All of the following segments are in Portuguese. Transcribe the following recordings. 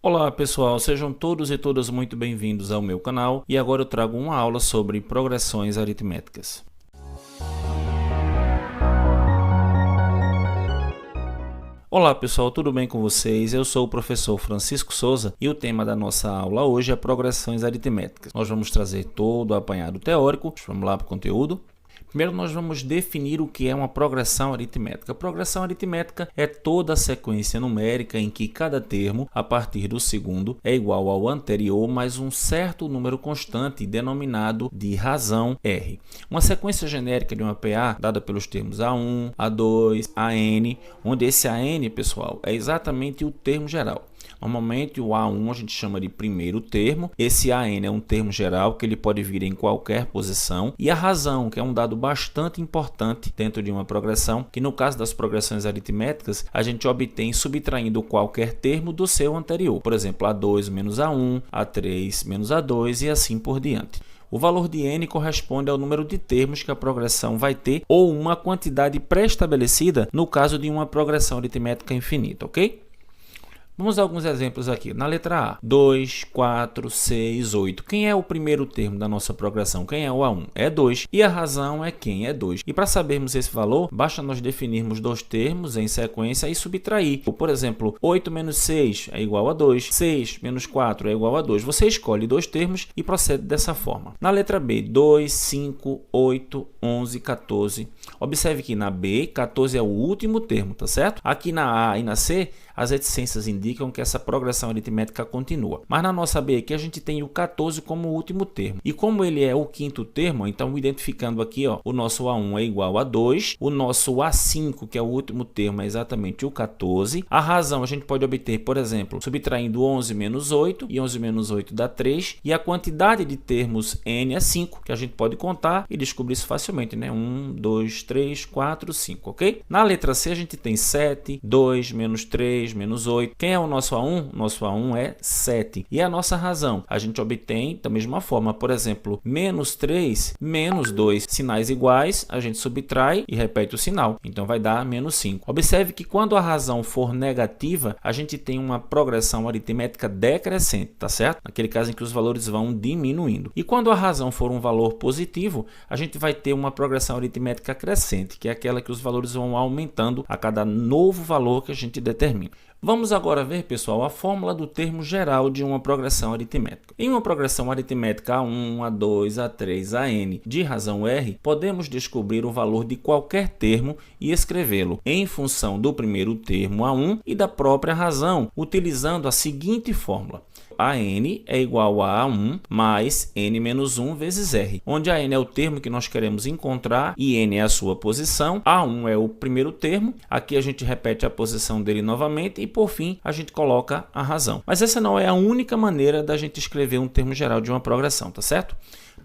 Olá pessoal, sejam todos e todas muito bem-vindos ao meu canal e agora eu trago uma aula sobre progressões aritméticas. Olá pessoal, tudo bem com vocês? Eu sou o professor Francisco Souza e o tema da nossa aula hoje é progressões aritméticas. Nós vamos trazer todo o apanhado teórico. Vamos lá para o conteúdo. Primeiro nós vamos definir o que é uma progressão aritmética. A progressão aritmética é toda a sequência numérica em que cada termo, a partir do segundo, é igual ao anterior mais um certo número constante denominado de razão R. Uma sequência genérica de uma PA dada pelos termos A1, A2, AN, onde esse AN, pessoal, é exatamente o termo geral. Normalmente o A1 a gente chama de primeiro termo, esse AN é um termo geral que ele pode vir em qualquer posição, e a razão, que é um dado bastante importante dentro de uma progressão, que no caso das progressões aritméticas a gente obtém subtraindo qualquer termo do seu anterior, por exemplo A2 menos A1, A3 menos A2 e assim por diante. O valor de n corresponde ao número de termos que a progressão vai ter ou uma quantidade pré-estabelecida no caso de uma progressão aritmética infinita, ok? Vamos a alguns exemplos aqui. Na letra A, 2, 4, 6, 8. Quem é o primeiro termo da nossa progressão? Quem é o A1? É 2. E a razão é quem? É 2. E para sabermos esse valor, basta nós definirmos dois termos em sequência e subtrair. Por exemplo, 8 menos 6 é igual a 2. 6 menos 4 é igual a 2. Você escolhe dois termos e procede dessa forma. Na letra B, 2, 5, 8, 11, 14. Observe que na B, 14 é o último termo, tá certo? Aqui na A e na C, as reticências indicam que essa progressão aritmética continua. Mas na nossa B aqui a gente tem o 14 como último termo. E como ele é o quinto termo, então identificando aqui, ó, o nosso A1 é igual a 2, o nosso A5, que é o último termo, é exatamente o 14. A razão a gente pode obter, por exemplo, subtraindo 11 menos 8, e 11 menos 8 dá 3, e a quantidade de termos n é 5, que a gente pode contar e descobrir isso facilmente, né? 1, 2, 3, 4, 5, ok? Na letra C a gente tem 7, 2 menos 3, menos 8. Quem é o nosso A1? Nosso A1 é 7. E a nossa razão? A gente obtém da mesma forma, por exemplo, menos 3, menos 2. Sinais iguais, a gente subtrai e repete o sinal. Então vai dar menos 5. Observe que quando a razão for negativa, a gente tem uma progressão aritmética decrescente, tá certo? Naquele caso em que os valores vão diminuindo. E quando a razão for um valor positivo, a gente vai ter uma progressão aritmética crescente, que é aquela que os valores vão aumentando a cada novo valor que a gente determina. Vamos agora ver, pessoal, a fórmula do termo geral de uma progressão aritmética. Em uma progressão aritmética A1, A2, A3, AN de razão R, podemos descobrir o valor de qualquer termo e escrevê-lo em função do primeiro termo A1 e da própria razão, utilizando a seguinte fórmula. AN é igual a A1 mais n menos 1 vezes R, onde a n é o termo que nós queremos encontrar e n é a sua posição. A1 é o primeiro termo, aqui a gente repete a posição dele novamente e por fim a gente coloca a razão. Mas essa não é a única maneira da gente escrever um termo geral de uma progressão, tá certo?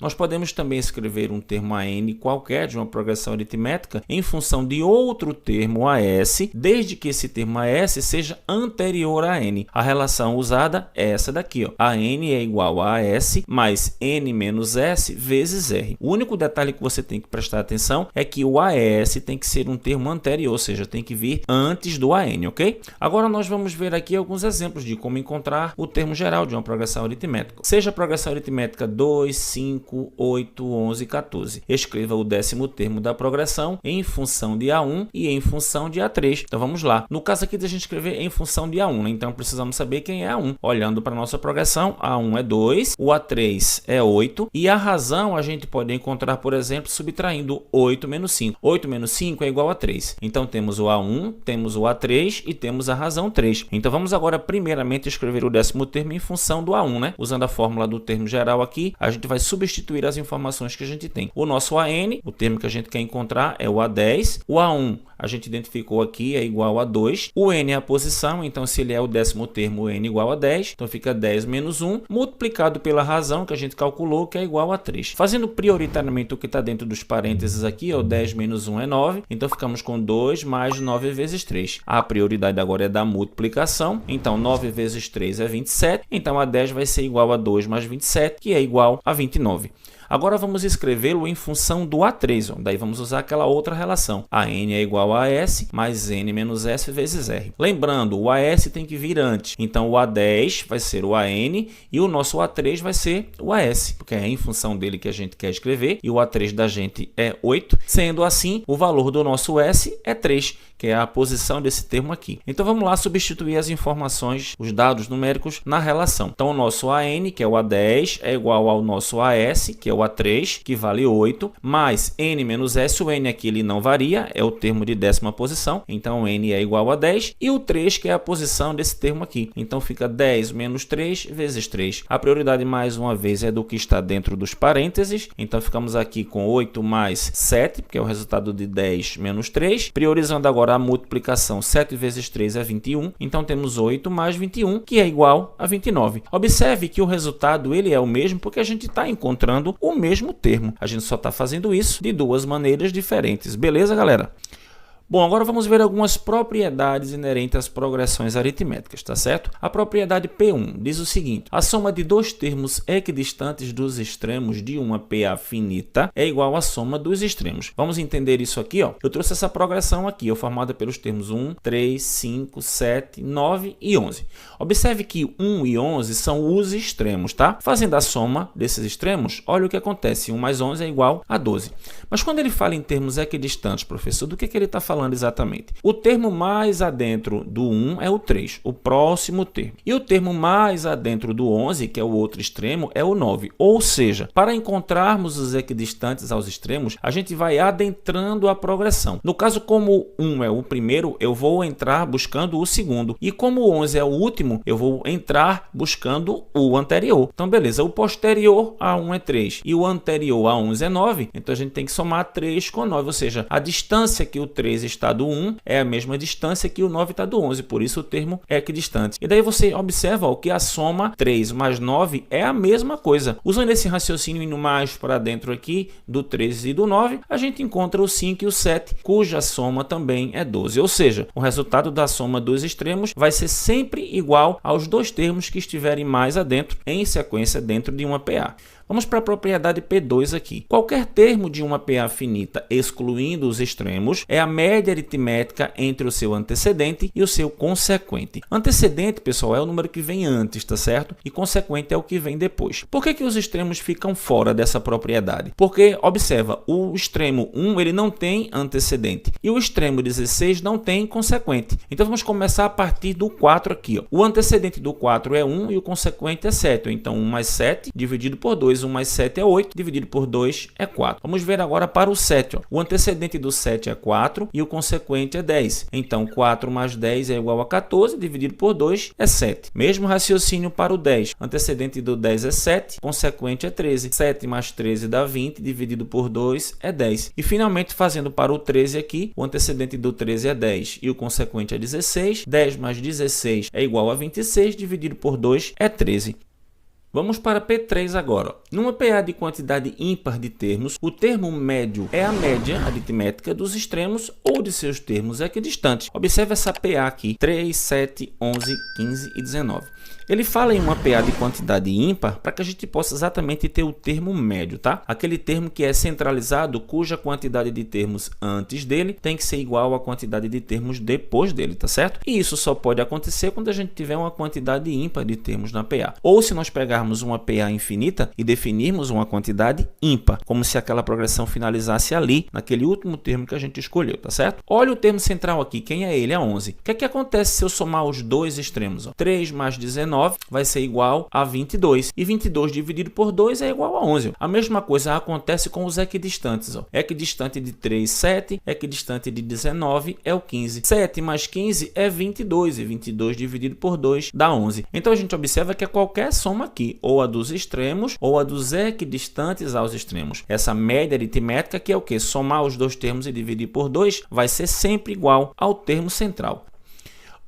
Nós podemos também escrever um termo AN qualquer de uma progressão aritmética em função de outro termo AS, desde que esse termo AS seja anterior a N. A relação usada é essa daqui, ó. AN é igual a AS mais N menos S vezes R. O único detalhe que você tem que prestar atenção é que o AS tem que ser um termo anterior, ou seja, tem que vir antes do AN, ok? Agora nós vamos ver aqui alguns exemplos de como encontrar o termo geral de uma progressão aritmética. Seja a progressão aritmética 2, 5, 8, 11, 14. Escreva o décimo termo da progressão em função de A1 e em função de A3. Então vamos lá. No caso aqui, a gente escrever em função de A1, né? Então precisamos saber quem é A1. Olhando para a nossa progressão, A1 é 2, o A3 é 8 e a razão a gente pode encontrar, por exemplo, subtraindo 8 menos 5. 8 menos 5 é igual a 3. Então temos o A1, temos o A3 e temos a razão 3. Então vamos agora primeiramente escrever o décimo termo em função do A1, né? Usando a fórmula do termo geral aqui, a gente vai substituir as informações que a gente tem. O nosso AN, o termo que a gente quer encontrar é o A10. O A1 a gente identificou aqui é igual a 2. O N é a posição, então se ele é o décimo termo, o N é igual a 10. Então fica 10 menos 1, multiplicado pela razão que a gente calculou, que é igual a 3. Fazendo prioritariamente o que está dentro dos parênteses aqui, ó, 10 menos 1 é 9. Então ficamos com 2 mais 9 vezes 3. A prioridade agora é da multiplicação. Então 9 vezes 3 é 27. Então a 10 vai ser igual a 2 mais 27, que é igual a 29. Agora vamos escrevê-lo em função do A3. Daí vamos usar aquela outra relação. AN é igual a AS mais N menos S vezes R. Lembrando, o AS tem que vir antes. Então, o A10 vai ser o AN e o nosso A3 vai ser o AS, porque é em função dele que a gente quer escrever. E o A3 da gente é 8. Sendo assim, o valor do nosso S é 3, que é a posição desse termo aqui. Então, vamos lá substituir as informações, os dados numéricos na relação. Então, o nosso AN, que é o A10, é igual ao nosso AS, que é o A3, que vale 8, mais N menos S. O N aqui ele não varia, é o termo de décima posição. Então, N é igual a 10. E o 3, que é a posição desse termo aqui. Então, fica 10 menos 3 vezes 3. A prioridade, mais uma vez, é do que está dentro dos parênteses. Então, ficamos aqui com 8 mais 7, que é o resultado de 10 menos 3. Priorizando agora a multiplicação, 7 vezes 3 é 21. Então, temos 8 mais 21, que é igual a 29. Observe que o resultado ele é o mesmo porque a gente está encontrando o mesmo termo. A gente só está fazendo isso de duas maneiras diferentes. Beleza, galera? Bom, agora vamos ver algumas propriedades inerentes às progressões aritméticas, tá certo? A propriedade P1 diz o seguinte: a soma de dois termos equidistantes dos extremos de uma PA finita é igual à soma dos extremos. Vamos entender isso aqui, ó. Eu trouxe essa progressão aqui, ó, formada pelos termos 1, 3, 5, 7, 9 e 11. Observe que 1 e 11 são os extremos, tá? Fazendo a soma desses extremos, olha o que acontece. 1 mais 11 é igual a 12. Mas quando ele fala em termos equidistantes, professor, do que ele está falando exatamente? O termo mais adentro do 1 é o 3, o próximo termo. E o termo mais adentro do 11, que é o outro extremo, é o 9. Ou seja, para encontrarmos os equidistantes aos extremos, a gente vai adentrando a progressão. No caso, como 1 é o primeiro, eu vou entrar buscando o segundo. E como o 11 é o último, eu vou entrar buscando o anterior. Então, beleza, o posterior a 1 é 3 e o anterior a 11 é 9. Então, a gente tem que somar 3 com 9, ou seja, a distância que o 3 está do 1 é a mesma distância que o 9 está do 11, por isso o termo é equidistante. E daí você observa, ó, que a soma 3 mais 9 é a mesma coisa. Usando esse raciocínio indo mais para dentro aqui do 13 e do 9, a gente encontra o 5 e o 7, cuja soma também é 12. Ou seja, o resultado da soma dos extremos vai ser sempre igual aos dois termos que estiverem mais adentro em sequência dentro de uma PA. Vamos para a propriedade P2 aqui. Qualquer termo de uma PA finita, excluindo os extremos, é a média aritmética entre o seu antecedente e o seu consequente. Antecedente, pessoal, é o número que vem antes, tá certo? E consequente é o que vem depois. Por que os extremos ficam fora dessa propriedade? Porque, observa, o extremo 1 ele não tem antecedente e o extremo 16 não tem consequente. Então, vamos começar a partir do 4 aqui, ó. O antecedente do 4 é 1 e o consequente é 7. Então, 1 mais 7 dividido por 2. 1 mais 7 é 8, dividido por 2 é 4. Vamos ver agora para o 7. Ó. O antecedente do 7 é 4 e o consequente é 10. Então, 4 mais 10 é igual a 14, dividido por 2 é 7. Mesmo raciocínio para o 10. O antecedente do 10 é 7, consequente é 13. 7 mais 13 dá 20, dividido por 2 é 10. E, finalmente, fazendo para o 13 aqui, o antecedente do 13 é 10 e o consequente é 16. 10 mais 16 é igual a 26, dividido por 2 é 13. Vamos para P3 agora. Numa PA de quantidade ímpar de termos, o termo médio é a média aritmética dos extremos ou de seus termos equidistantes. Observe essa PA aqui, 3, 7, 11, 15 e 19. Ele fala em uma PA de quantidade ímpar para que a gente possa exatamente ter o termo médio, tá? Aquele termo que é centralizado, cuja quantidade de termos antes dele tem que ser igual à quantidade de termos depois dele, tá certo? E isso só pode acontecer quando a gente tiver uma quantidade ímpar de termos na PA. Ou se nós pegarmos uma PA infinita e definirmos uma quantidade ímpar, como se aquela progressão finalizasse ali, naquele último termo que a gente escolheu, tá certo? Olha o termo central aqui, quem é ele? É 11. O que é que acontece se eu somar os dois extremos? Ó? 3 mais 19 vai ser igual a 22. E 22 dividido por 2 é igual a 11. A mesma coisa acontece com os equidistantes. Ó. Equidistante de 3, 7. Equidistante de 19 é o 15. 7 mais 15 é 22. E 22 dividido por 2 dá 11. Então, a gente observa que é qualquer soma aqui, ou a dos extremos, ou a dos equidistantes aos extremos. Essa média aritmética, que é o quê? Somar os dois termos e dividir por 2, vai ser sempre igual ao termo central.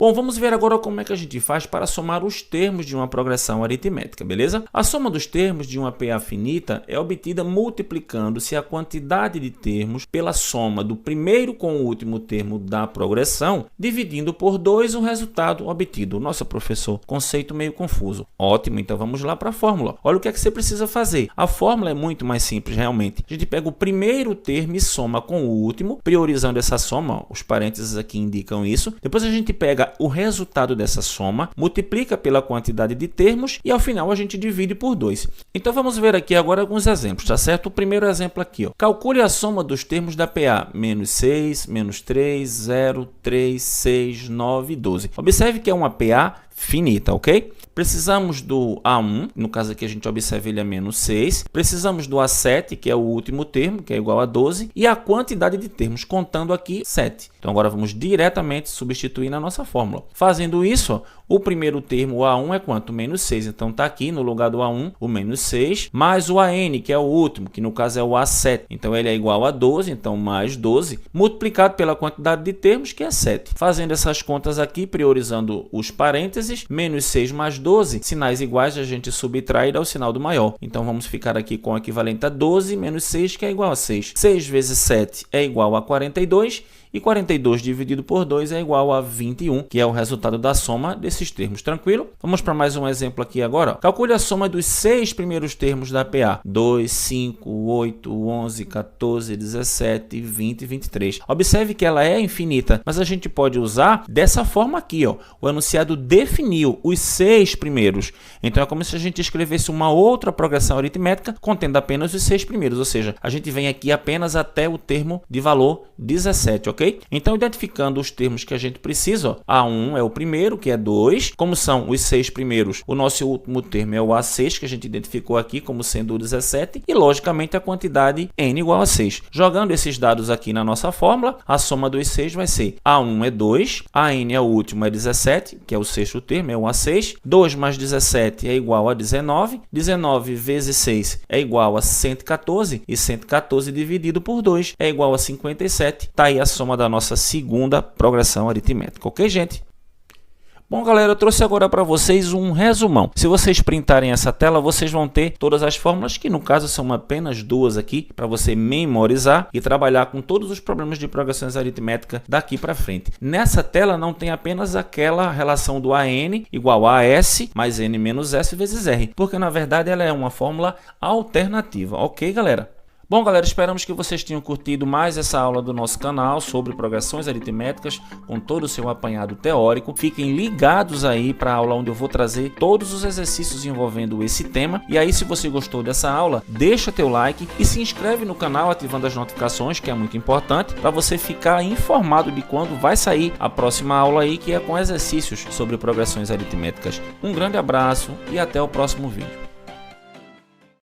Bom, vamos ver agora como é que a gente faz para somar os termos de uma progressão aritmética, beleza? A soma dos termos de uma PA finita é obtida multiplicando-se a quantidade de termos pela soma do primeiro com o último termo da progressão, dividindo por 2 o resultado obtido. Nossa, professor, conceito meio confuso. Ótimo, então vamos lá para a fórmula. Olha o que é que você precisa fazer. A fórmula é muito mais simples, realmente. A gente pega o primeiro termo e soma com o último, priorizando essa soma, ó, os parênteses aqui indicam isso. Depois a gente pega o resultado dessa soma, multiplica pela quantidade de termos e ao final a gente divide por 2. Então vamos ver aqui agora alguns exemplos, tá certo? O primeiro exemplo aqui, ó. Calcule a soma dos termos da PA, menos 6, menos 3, 0, 3, 6, 9 e 12. Observe que é uma PA finita, ok? Precisamos do A1, no caso aqui a gente observa ele é menos 6. Precisamos do A7, que é o último termo, que é igual a 12. E a quantidade de termos, contando aqui 7. Então agora vamos diretamente substituir na nossa fórmula. Fazendo isso, ó, o primeiro termo, o A1, é quanto? Menos 6. Então está aqui no lugar do A1, o menos 6, mais o AN, que é o último, que no caso é o A7. Então ele é igual a 12, então mais 12, multiplicado pela quantidade de termos, que é 7. Fazendo essas contas aqui, priorizando os parênteses, menos 6 mais 12, sinais iguais a gente subtrai e dá o sinal do maior. Então vamos ficar aqui com o equivalente a 12 menos 6, que é igual a 6. 6 vezes 7 é igual a 42. E 42 dividido por 2 é igual a 21, que é o resultado da soma desses termos. Tranquilo? Vamos para mais um exemplo aqui agora. Ó. Calcule a soma dos 6 primeiros termos da PA. 2, 5, 8, 11, 14, 17, 20 e 23. Observe que ela é infinita, mas a gente pode usar dessa forma aqui. Ó. O enunciado definiu os 6 primeiros. Então é como se a gente escrevesse uma outra progressão aritmética contendo apenas os 6 primeiros. Ou seja, a gente vem aqui apenas até o termo de valor 17, ok? Então, identificando os termos que a gente precisa, ó, A1 é o primeiro, que é 2. Como são os 6 primeiros, o nosso último termo é o A6, que a gente identificou aqui como sendo o 17. E, logicamente, a quantidade N igual a 6. Jogando esses dados aqui na nossa fórmula, a soma dos 6 vai ser A1 é 2, AN é o último, é 17, que é o sexto termo, é o A6. 2 mais 17 é igual a 19. 19 vezes 6 é igual a 114. E 114 dividido por 2 é igual a 57. Está aí a soma da nossa segunda progressão aritmética, ok, gente? Bom, galera, eu trouxe agora para vocês um resumão. Se vocês printarem essa tela, vocês vão ter todas as fórmulas, que no caso são apenas 2 aqui, para você memorizar e trabalhar com todos os problemas de progressões aritméticas daqui para frente. Nessa tela não tem apenas aquela relação do AN igual a S mais N menos S vezes R, porque na verdade ela é uma fórmula alternativa, ok, galera? Bom, galera, esperamos que vocês tenham curtido mais essa aula do nosso canal sobre progressões aritméticas com todo o seu apanhado teórico. Fiquem ligados aí para a aula onde eu vou trazer todos os exercícios envolvendo esse tema. E aí, se você gostou dessa aula, deixa teu like e se inscreve no canal ativando as notificações, que é muito importante, para você ficar informado de quando vai sair a próxima aula aí, que é com exercícios sobre progressões aritméticas. Um grande abraço e até o próximo vídeo.